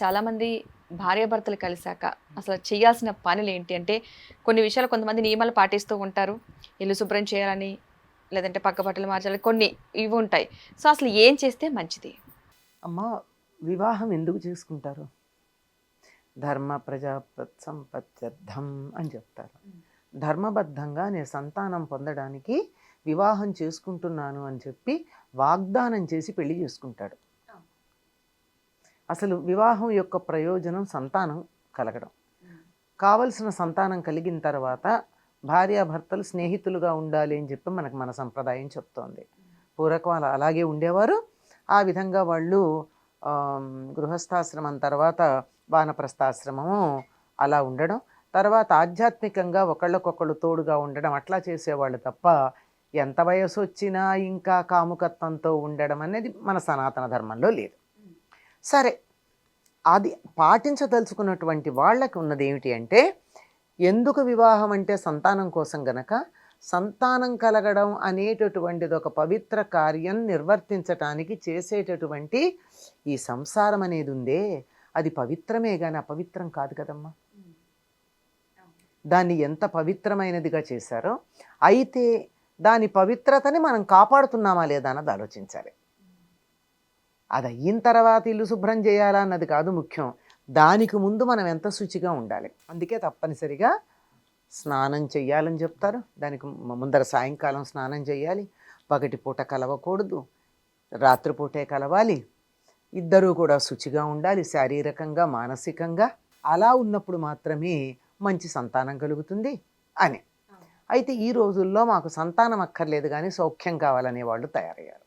చాలామంది భార్యాభర్తలు కలిసాక అసలు చేయాల్సిన పనులు ఏంటి అంటే కొన్ని విషయాలు కొంతమంది నియమాలు పాటిస్తూ ఉంటారు. ఇల్లు శుభ్రం చేయాలని, లేదంటే పక్క బట్టలు మార్చాలి కొన్ని ఇవి ఉంటాయి. సో, అసలు ఏం చేస్తే మంచిది? అమ్మ, వివాహం ఎందుకు చేసుకుంటారు? ధర్మ ప్రజా సంపత్యర్థం అని చెప్తారు. ధర్మబద్ధంగా నేను సంతానం పొందడానికి వివాహం చేసుకుంటున్నాను అని చెప్పి వాగ్దానం చేసి పెళ్లి చేసుకుంటాడు. అసలు వివాహం యొక్క ప్రయోజనం సంతానం కలగడం. కావలసిన సంతానం కలిగిన తర్వాత భార్యాభర్తలు స్నేహితులుగా ఉండాలి అని చెప్పి మనకు మన సంప్రదాయం చెప్తోంది. పూర్వకం అలాగే ఉండేవారు. ఆ విధంగా వాళ్ళు గృహస్థాశ్రమం తర్వాత వానప్రస్థాశ్రమము అలా ఉండడం, తర్వాత ఆధ్యాత్మికంగా ఒకళ్ళకొకళ్ళు తోడుగా ఉండడం అట్లా చేసేవాళ్ళు తప్ప ఎంత వయసు వచ్చినా ఇంకా కాముకత్వంతో ఉండడం అనేది మన సనాతన ధర్మంలో లేదు. సరే, అది పాటించదలుచుకున్నటువంటి వాళ్ళకి ఉన్నది ఏమిటి అంటే, ఎందుకు వివాహం అంటే సంతానం కోసం గనక, సంతానం కలగడం అనేటటువంటిది ఒక పవిత్ర కార్యం నిర్వర్తించటానికి చేసేటటువంటి ఈ సంసారం అనేది ఉందే, అది పవిత్రమే కానీ అపవిత్రం కాదు కదమ్మా. దాన్ని ఎంత పవిత్రమైనదిగా చేశారో, అయితే దాని పవిత్రతని మనం కాపాడుతున్నామా లేదా అన్నది ఆలోచించాలి. అది అయిన తర్వాత ఇల్లు శుభ్రం చేయాలా అన్నది కాదు ముఖ్యం, దానికి ముందు మనం ఎంత శుచిగా ఉండాలి. అందుకే తప్పనిసరిగా స్నానం చెయ్యాలని చెప్తారు. దానికి ముందర సాయంకాలం స్నానం చేయాలి. పగటిపూట కలవకూడదు, రాత్రిపూటే కలవాలి. ఇద్దరూ కూడా శుచిగా ఉండాలి, శారీరకంగా మానసికంగా. అలా ఉన్నప్పుడు మాత్రమే మంచి సంతానం కలుగుతుంది అని. అయితే ఈ రోజుల్లో మాకు సంతానం అక్కర్లేదు కానీ సౌఖ్యం కావాలనే వాళ్ళు తయారయ్యారు.